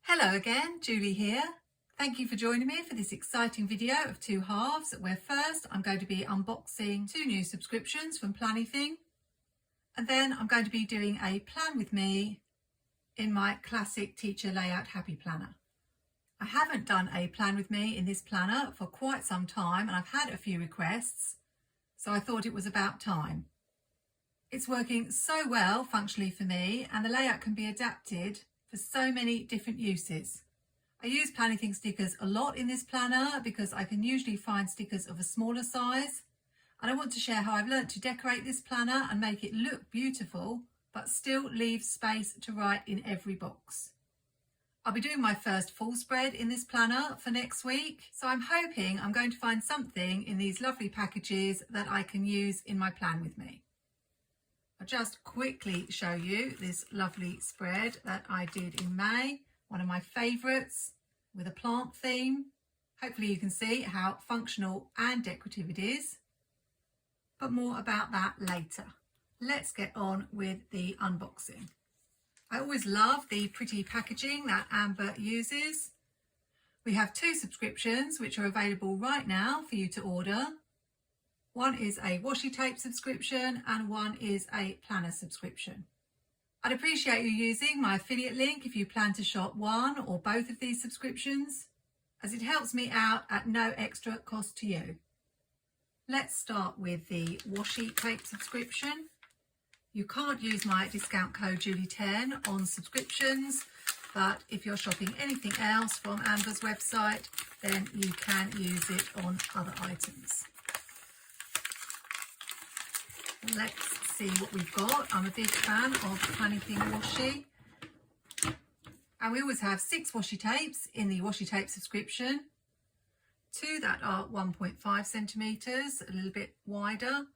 Hello again, Julie here. Thank you for joining me for this exciting video of two halves, where first I'm going to be unboxing two new subscriptions from Planything, and then I'm going to be doing a plan with me in my classic teacher layout happy planner. I haven't done a plan with me in this planner for quite some time, and I've had a few requests, so I thought it was about time. It's working so well functionally for me, and the layout can be adapted for so many different uses. I use Planything stickers a lot in this planner because I can usually find stickers of a smaller size, and I want to share how I've learnt to decorate this planner and make it look beautiful but still leave space to write in every box. I'll be doing my first full spread in this planner for next week, so I'm hoping I'm going to find something in these lovely packages that I can use in my plan with me. I'll just quickly show you this lovely spread that I did in May, one of my favourites with a plant theme. Hopefully you can see how functional and decorative it is, but more about that later. Let's get on with the unboxing. I always love the pretty packaging that Amber uses. We have two subscriptions which are available right now for you to order. One is a washi tape subscription and one is a planner subscription. I'd appreciate you using my affiliate link if you plan to shop one or both of these subscriptions, as it helps me out at no extra cost to you. Let's start with the washi tape subscription. You can't use my discount code Julie10 on subscriptions, but if you're shopping anything else from Amber's website, then you can use it on other items. Let's see what we've got. I'm a big fan of Planything washi, and we always have 6 washi tapes in the washi tape subscription, 2 that are 1.5 centimeters, a little bit wider,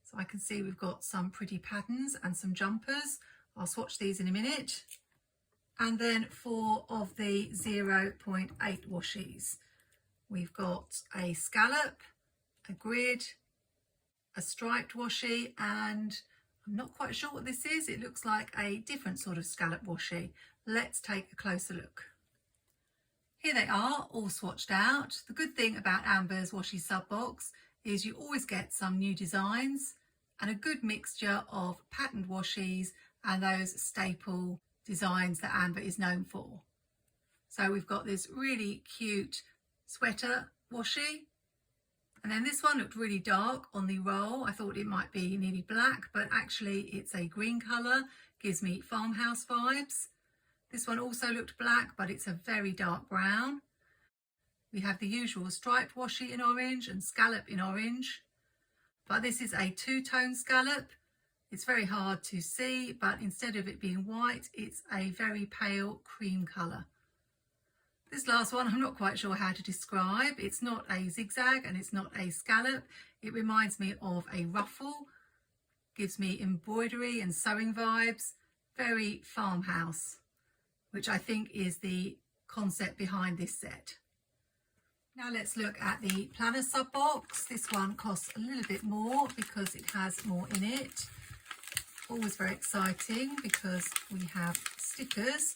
so I can see we've got some pretty patterns and some jumpers. I'll swatch these in a minute. And then 4 of the 0.8 washis. We've got a scallop, a grid, a striped washi, and I'm not quite sure what this is. It looks like a different sort of scallop washi. Let's take a closer look. Here they are, all swatched out. The good thing about Amber's washi sub box is you always get some new designs and a good mixture of patterned washis and those staple designs that Amber is known for. So we've got this really cute sweater washi. And then this one looked really dark on the roll. I thought it might be nearly black, but actually it's a green colour, gives me Farmhouse vibes. This one also looked black, but it's a very dark brown. We have the usual striped washi in orange and scallop in orange, but this is a two-tone scallop. It's very hard to see, but instead of it being white, it's a very pale cream colour. This last one, I'm not quite sure how to describe. It's not a zigzag and it's not a scallop. It reminds me of a ruffle, gives me embroidery and sewing vibes, very Farmhouse, which I think is the concept behind this set. Now let's look at the planner sub box. This one costs a little bit more because it has more in it. Always very exciting because we have stickers,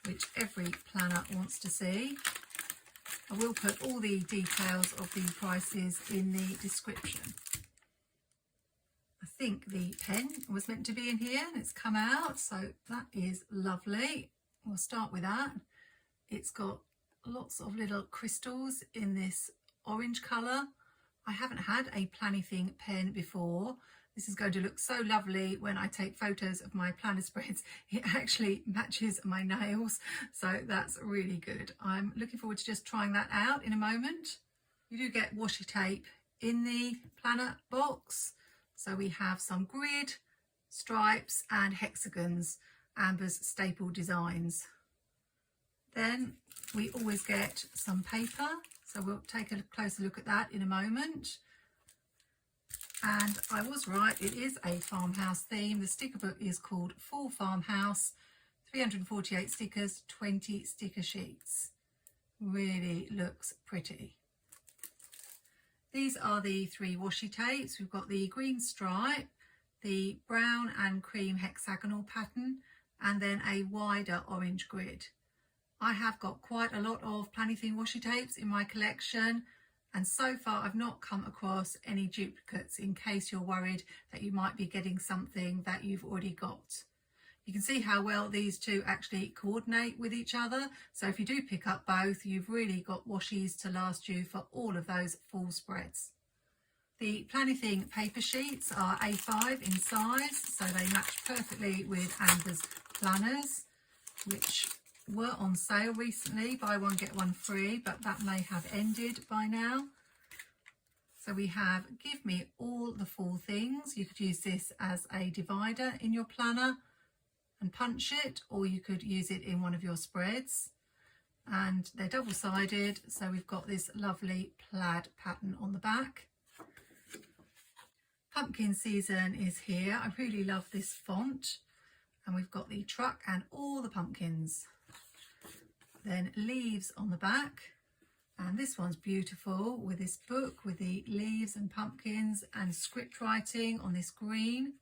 which every planner wants to see. I will put all the details of the prices in the description. I think the pen was meant to be in here and it's come out, so that is lovely. We'll start with that. It's got lots of little crystals in this orange colour. I haven't had a Planything pen before. This is going to look so lovely when I take photos of my planner spreads. It actually matches my nails, so that's really good. I'm looking forward to just trying that out in a moment. You do get washi tape in the planner box. So we have some grid, stripes and hexagons, Amber's staple designs. Then we always get some paper, so we'll take a closer look at that in a moment. And I was right, it is a Farmhouse theme. The sticker book is called Full Farmhouse, 348 stickers, 20 sticker sheets. Really looks pretty. These are the 3 washi tapes. We've got the green stripe, the brown and cream hexagonal pattern, and then a wider orange grid. I have got quite a lot of Planything washi tapes in my collection, and so far I've not come across any duplicates, in case you're worried that you might be getting something that you've already got. You can see how well these two actually coordinate with each other. So if you do pick up both, you've really got washies to last you for all of those full spreads. The Planything paper sheets are A5 in size, so they match perfectly with Amber's planners, which were on sale recently, buy one get one free, but that may have ended by now. So we have Give Me All the Full Things. You could use this as a divider in your planner and punch it, or you could use it in one of your spreads. And they're double-sided, so we've got this lovely plaid pattern on the back. Pumpkin season is here. I really love this font. And we've got the truck and all the pumpkins. Then leaves on the back. And this one's beautiful with this book with the leaves and pumpkins and script writing on this green.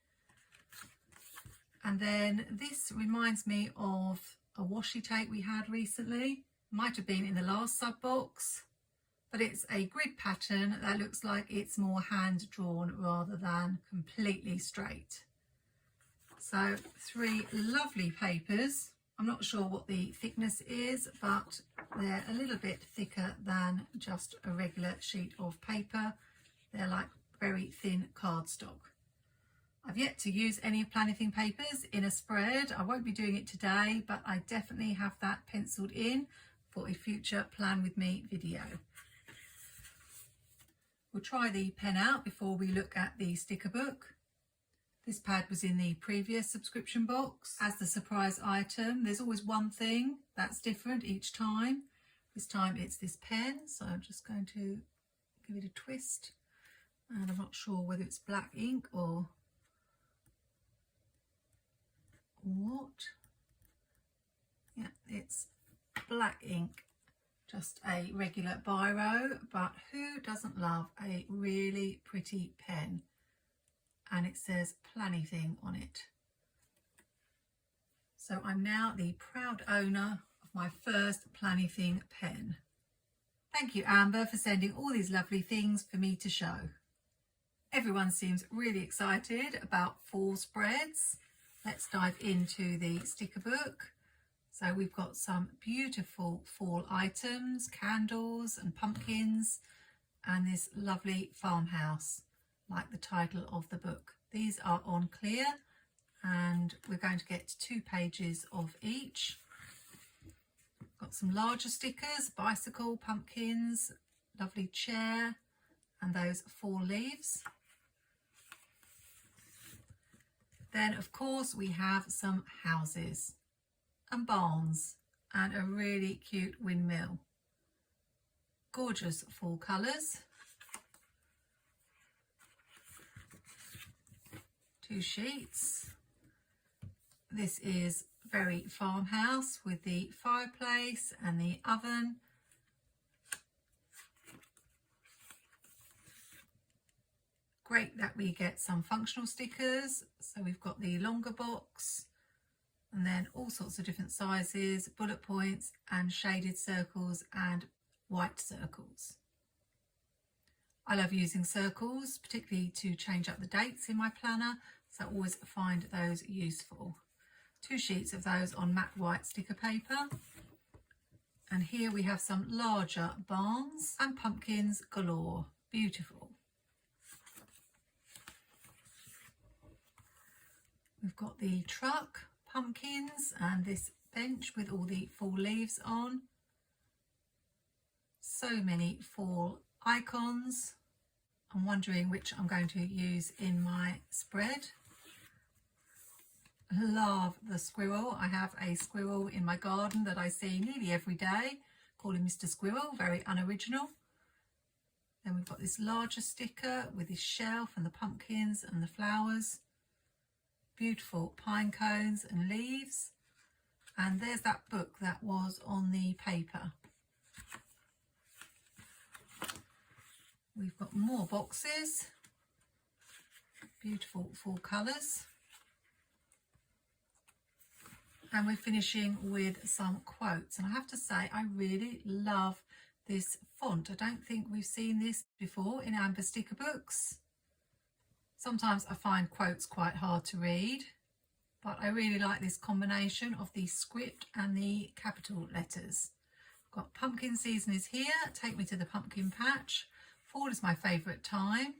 And then this reminds me of a washi tape we had recently. Might have been in the last sub box, but it's a grid pattern that looks like it's more hand drawn rather than completely straight. So 3 lovely papers. I'm not sure what the thickness is, but they're a little bit thicker than just a regular sheet of paper. They're like very thin cardstock. I've yet to use any of Planything papers in a spread. I won't be doing it today, but I definitely have that penciled in for a future Plan With Me video. We'll try the pen out before we look at the sticker book. This pad was in the previous subscription box as the surprise item. There's always one thing that's different each time. This time it's this pen, so I'm just going to give it a twist. And I'm not sure whether it's black ink or what. Yeah, it's black ink, just a regular biro, but who doesn't love a really pretty pen? And it says Planything on it. So I'm now the proud owner of my first Planything pen. Thank you, Amber, for sending all these lovely things for me to show. Everyone seems really excited about fall spreads. Let's dive into the sticker book. So we've got some beautiful fall items, candles and pumpkins, and this lovely farmhouse, like the title of the book. These are on clear, and we're going to get 2 pages of each. Got some larger stickers, bicycle, pumpkins, lovely chair, and those fall leaves. Then, of course, we have some houses and barns and a really cute windmill. Gorgeous fall colours. 2 sheets. This is very farmhouse with the fireplace and the oven. Great that we get some functional stickers. So we've got the longer box and then all sorts of different sizes, bullet points and shaded circles and white circles. I love using circles, particularly to change up the dates in my planner, so I always find those useful. 2 sheets of those on matte white sticker paper. And here we have some larger barns and pumpkins galore. Beautiful. We've got the truck, pumpkins, and this bench with all the fall leaves on. So many fall icons. I'm wondering which I'm going to use in my spread. Love the squirrel. I have a squirrel in my garden that I see nearly every day. Call him Mr. Squirrel, very unoriginal. Then we've got this larger sticker with this shelf and the pumpkins and the flowers. Beautiful pine cones and leaves. And there's that book that was on the paper. We've got more boxes. Beautiful fall colours. And we're finishing with some quotes. And I have to say, I really love this font. I don't think we've seen this before in Amber sticker books. Sometimes I find quotes quite hard to read, but I really like this combination of the script and the capital letters. I've got pumpkin season is here, take me to the pumpkin patch. Fall is my favourite time.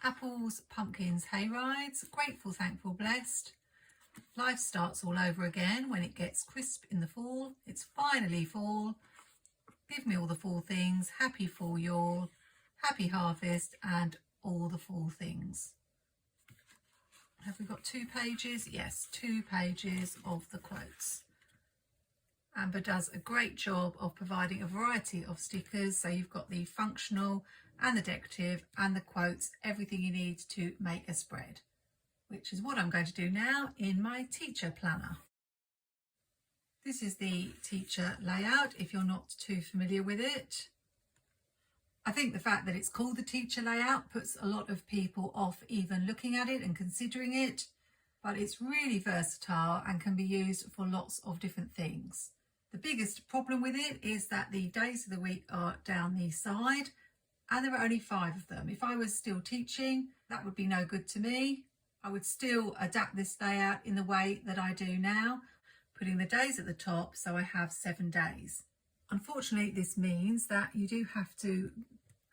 Apples, pumpkins, hay rides. Grateful, thankful, blessed. Life starts all over again when it gets crisp in the fall. It's finally fall. Give me all the fall things. Happy fall, y'all. Happy harvest and all the fall things. Have we got 2 pages? Yes, 2 pages of the quotes. Amber does a great job of providing a variety of stickers. So you've got the functional and the decorative and the quotes, everything you need to make a spread, which is what I'm going to do now in my teacher planner. This is the teacher layout if you're not too familiar with it. I think the fact that it's called the teacher layout puts a lot of people off even looking at it and considering it, but it's really versatile and can be used for lots of different things. The biggest problem with it is that the days of the week are down the side and there are only 5 of them. If I was still teaching, that would be no good to me. I would still adapt this layout in the way that I do now, putting the days at the top so I have 7 days. Unfortunately, this means that you do have to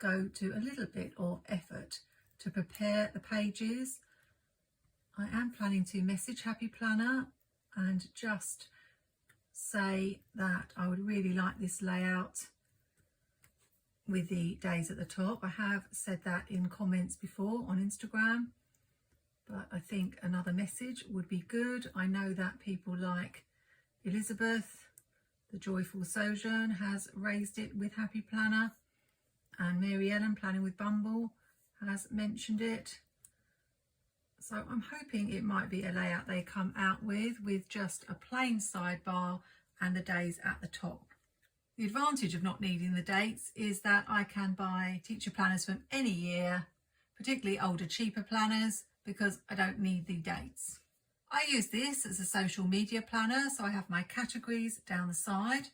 go to a little bit of effort to prepare the pages. I am planning to message Happy Planner and just say that I would really like this layout with the days at the top. I have said that in comments before on Instagram, but I think another message would be good. I know that people like Elizabeth, the Joyful Sojourn, has raised it with Happy Planner, and Mary Ellen, Planning with Bumble, has mentioned it. So I'm hoping it might be a layout they come out with just a plain sidebar and the days at the top. The advantage of not needing the dates is that I can buy teacher planners from any year, particularly older, cheaper planners, because I don't need the dates. I use this as a social media planner, so I have my categories down the side.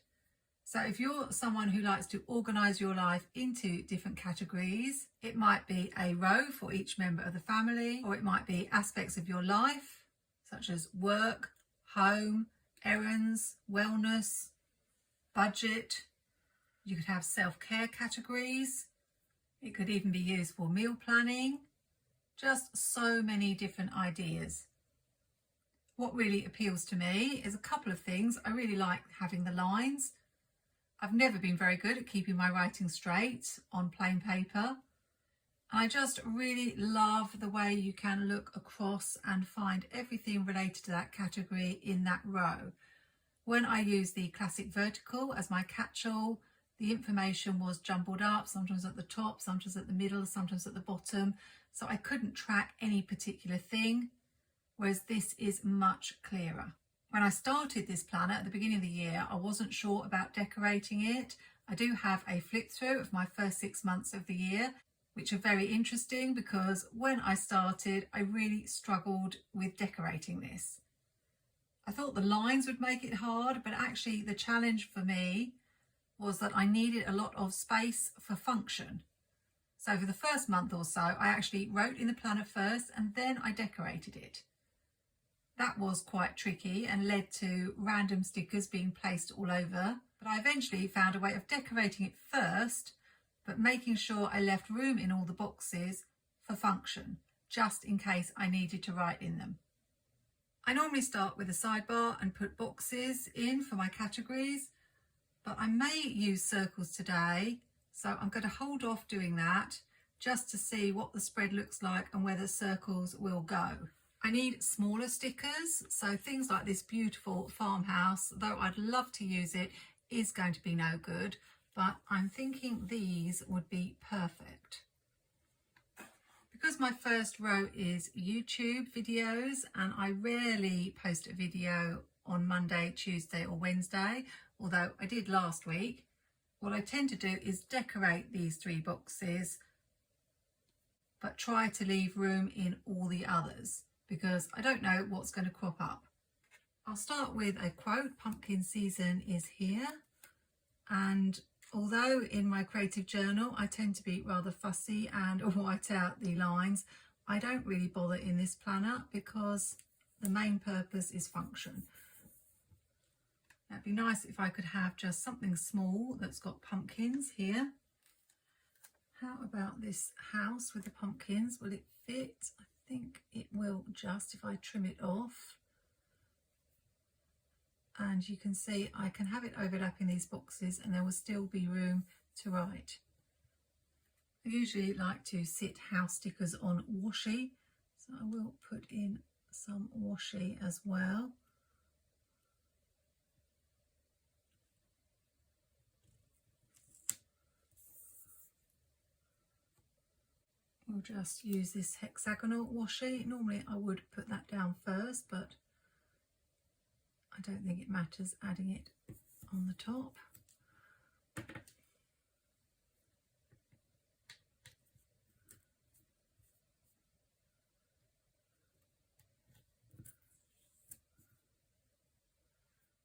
So if you're someone who likes to organise your life into different categories, it might be a row for each member of the family, or it might be aspects of your life, such as work, home, errands, wellness, budget. You could have self-care categories. It could even be used for meal planning. Just so many different ideas. What really appeals to me is a couple of things. I really like having the lines. I've never been very good at keeping my writing straight on plain paper. I just really love the way you can look across and find everything related to that category in that row. When I use the classic vertical as my catch-all, the information was jumbled up, sometimes at the top, sometimes at the middle, sometimes at the bottom. So I couldn't track any particular thing, whereas this is much clearer. When I started this planner at the beginning of the year, I wasn't sure about decorating it. I do have a flip through of my first 6 months of the year, which are very interesting because when I started, I really struggled with decorating this. I thought the lines would make it hard, but actually the challenge for me was that I needed a lot of space for function. So for the first month or so, I actually wrote in the planner first and then I decorated it. That was quite tricky and led to random stickers being placed all over, but I eventually found a way of decorating it first, but making sure I left room in all the boxes for function, just in case I needed to write in them. I normally start with a sidebar and put boxes in for my categories, but I may use circles today, so I'm going to hold off doing that just to see what the spread looks like and where the circles will go. I need smaller stickers, so things like this beautiful farmhouse, though I'd love to use it, is going to be no good, but I'm thinking these would be perfect. Because my first row is YouTube videos and I rarely post a video on Monday, Tuesday or Wednesday, although I did last week, what I tend to do is decorate these 3 boxes but try to leave room in all the others because I don't know what's going to crop up. I'll start with a quote. Pumpkin season is here. And although in my creative journal I tend to be rather fussy and white out the lines, I don't really bother in this planner because the main purpose is function. It'd be nice if I could have just something small that's got pumpkins here. How about this house with the pumpkins? Will it fit? I think it will, just if I trim it off. And you can see I can have it overlapping these boxes and there will still be room to write. I usually like to sit house stickers on washi, so I will put in some washi as well. We'll just use this hexagonal washi. Normally I would put that down first, but I don't think it matters adding it on the top.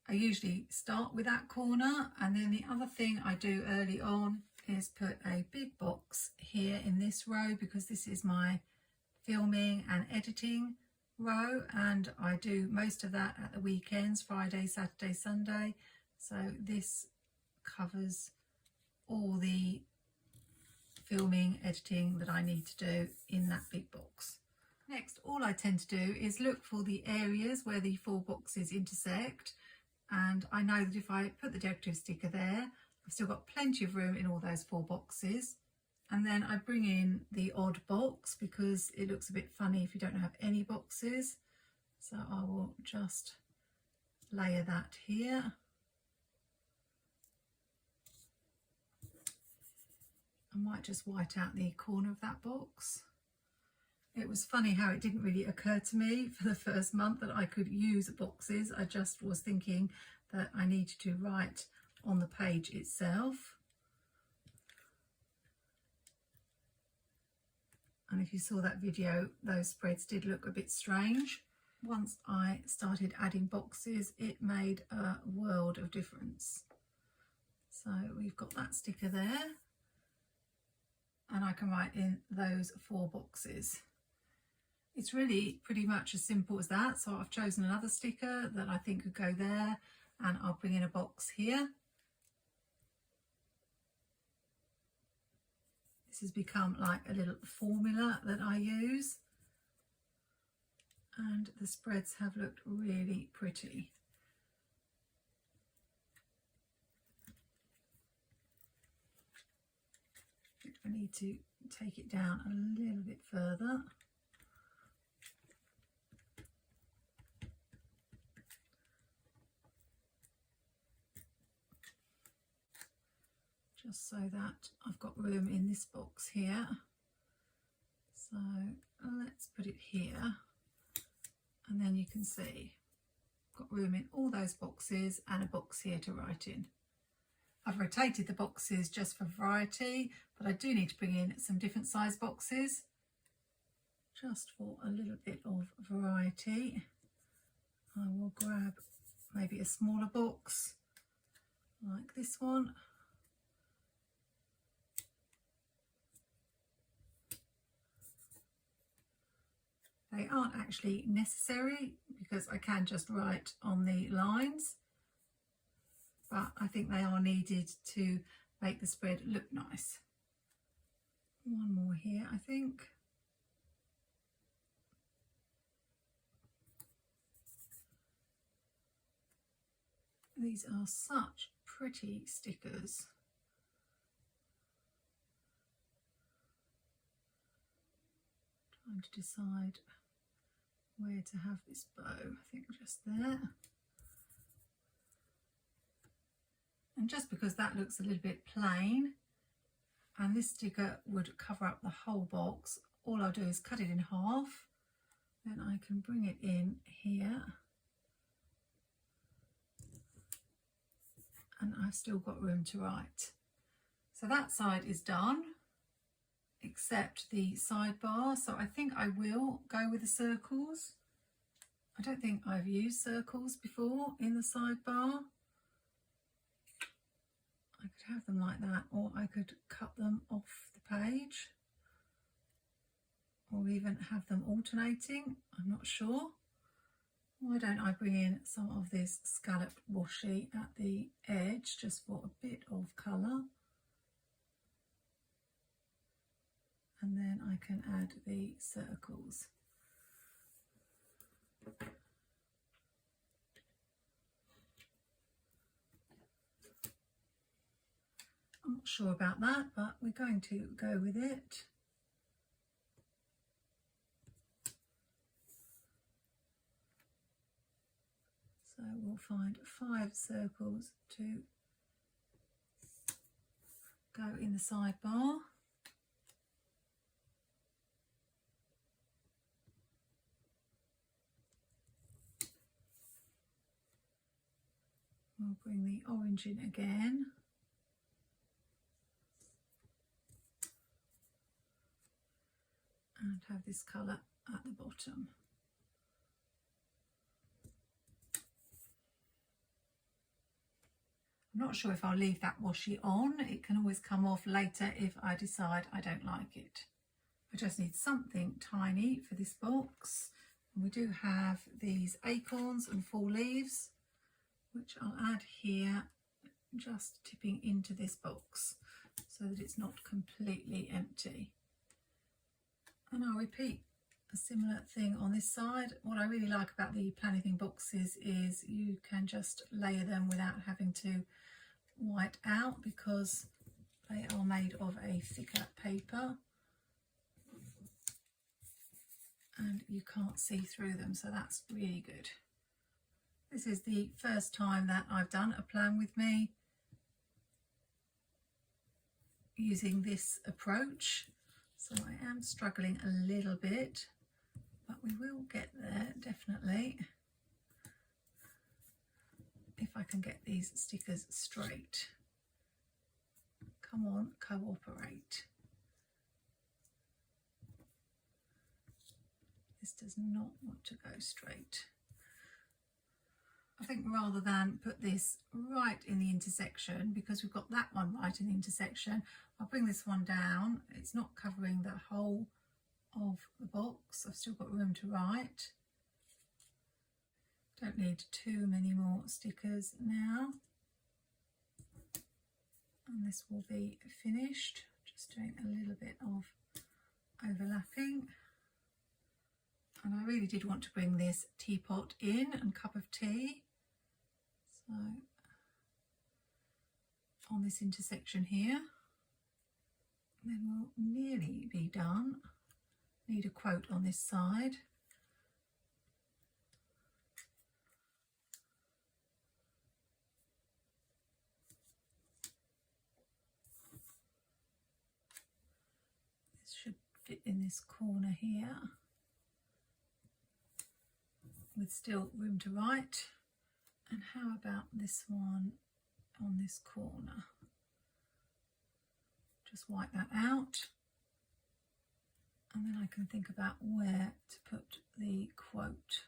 I usually start with that corner, and then the other thing I do early on is put a big box here in this row, because this is my filming and editing row, and I do most of that at the weekends, Friday, Saturday, Sunday. So this covers all the filming, editing that I need to do in that big box. Next, all I tend to do is look for the areas where the 4 boxes intersect, and I know that if I put the decorative sticker there, I've still got plenty of room in all those 4 boxes. And then I bring in the odd box because it looks a bit funny if you don't have any boxes. So I will just layer that here. I might just white out the corner of that box. It was funny how it didn't really occur to me for the first month that I could use boxes. I just was thinking that I needed to write on the page itself. And if you saw that video, those spreads did look a bit strange. Once I started adding boxes, it made a world of difference. So we've got that sticker there, and I can write in those 4 boxes. It's really pretty much as simple as that. So I've chosen another sticker that I think could go there, and I'll bring in a box here. This has become like a little formula that I use, and the spreads have looked really pretty. I need to take it down a little bit further. Just so that I've got room in this box here. So let's put it here, and then you can see I've got room in all those boxes and a box here to write in. I've rotated the boxes just for variety, but I do need to bring in some different size boxes just for a little bit of variety. I will grab maybe a smaller box like this one. They aren't actually necessary because I can just write on the lines, but I think they are needed to make the spread look nice. One more here, I think. These are such pretty stickers. Trying to decide where to have this bow. I think just there. And just because that looks a little bit plain and this sticker would cover up the whole box, all I'll do is cut it in half. Then I can bring it in here. And I've still got room to write. So that side is done, except the sidebar. So I think I will go with the circles. I don't think I've used circles before in the sidebar. I could have them like that, or I could cut them off the page, or even have them alternating. I'm not sure. Why don't I bring in some of this scalloped washi at the edge just for a bit of colour, and then I can add the circles. I'm not sure about that, but we're going to go with it. So we'll find 5 circles to go in the sidebar. We'll bring the orange in again. And have this colour at the bottom. I'm not sure if I'll leave that washi on. It can always come off later if I decide I don't like it. I just need something tiny for this box. And we do have these acorns and fall leaves, which I'll add here, just tipping into this box so that it's not completely empty. And I'll repeat a similar thing on this side. What I really like about the Planything boxes is you can just layer them without having to white out, because they are made of a thicker paper and you can't see through them, so that's really good. This is the first time that I've done a plan with me using this approach. So I am struggling a little bit, but we will get there definitely if I can get these stickers straight. Come on, cooperate. This does not want to go straight. I think rather than put this right in the intersection, because we've got that one right in the intersection, I'll bring this one down. It's not covering the whole of the box. I've still got room to write. Don't need too many more stickers now. And this will be finished. Just doing a little bit of overlapping. And I really did want to bring this teapot in and cup of tea. So on this intersection here, then we'll nearly be done. Need a quote on this side. This should fit in this corner here, with still room to write. And how about this one on this corner? Just wipe that out, and then I can think about where to put the quote.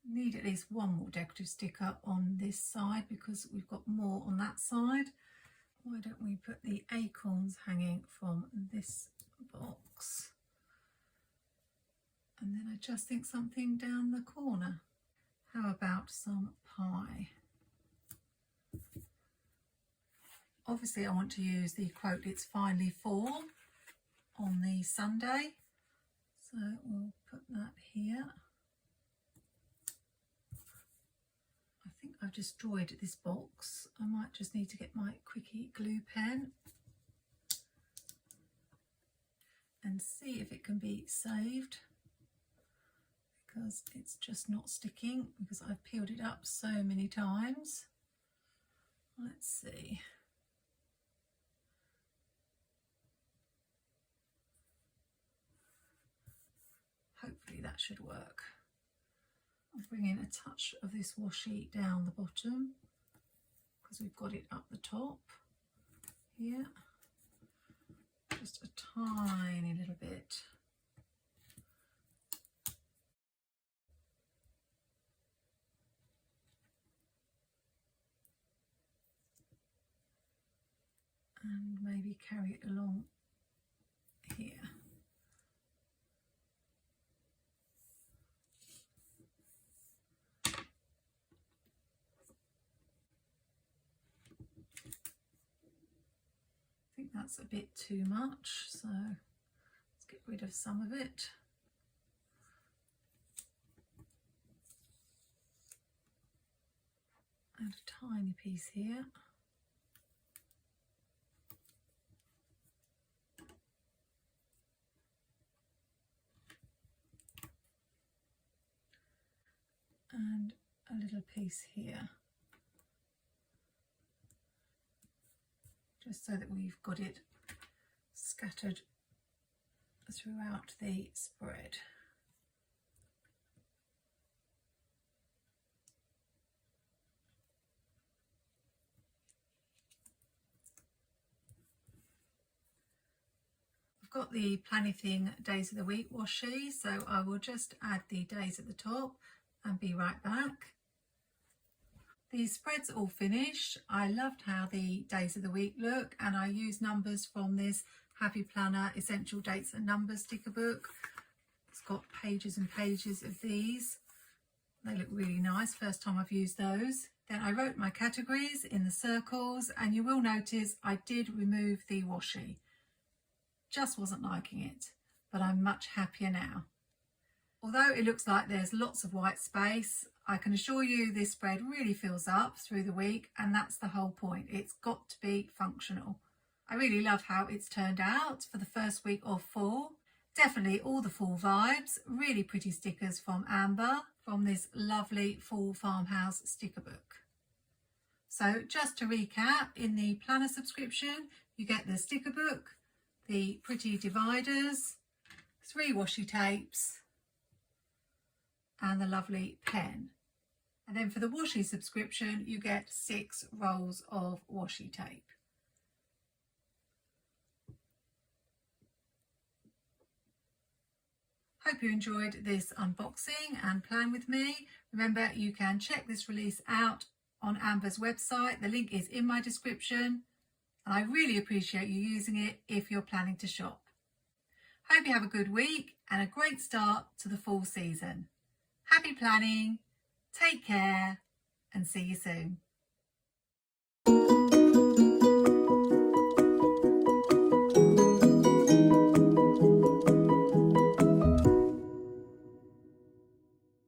Need at least one more decorative sticker on this side because we've got more on that side. Why don't we put the acorns hanging from this box? And then I just think something down the corner. How about some pie? Obviously I want to use the quote, "It's finally fall," on the Sunday. So we'll put that here. I think I've destroyed this box. I might just need to get my quickie glue pen and see if it can be saved, because it's just not sticking because I've peeled it up so many times. Let's see. Hopefully that should work. I'll bring in a touch of this washi down the bottom because we've got it up the top here. Just a tiny little bit. And maybe carry it along here. I think that's a bit too much, so let's get rid of some of it. Add a tiny piece here. And a little piece here, just so that we've got it scattered throughout the spread. I've got the Planything Days of the Week washi, so I will just add the days at the top and be right back. The spread's all finished. I loved how the days of the week look, and I use numbers from this Happy Planner Essential Dates and Numbers sticker book. It's got pages and pages of these. They look really nice, first time I've used those. Then I wrote my categories in the circles, and you will notice I did remove the washi. Just wasn't liking it, but I'm much happier now. Although it looks like there's lots of white space, I can assure you this spread really fills up through the week, and that's the whole point. It's got to be functional. I really love how it's turned out for the first week of fall. Definitely all the fall vibes. Really pretty stickers from Amber from this lovely fall Farmhouse sticker book. So just to recap, in the planner subscription you get the sticker book, the pretty dividers, 3 washi tapes, and the lovely pen. And then for the washi subscription you get 6 rolls of washi tape. Hope you enjoyed this unboxing and plan with me. Remember, you can check this release out on Amber's website. The link is in my description, and I really appreciate you using it if you're planning to shop. Hope you have a good week and a great start to the fall season. Happy planning, take care, and see you soon.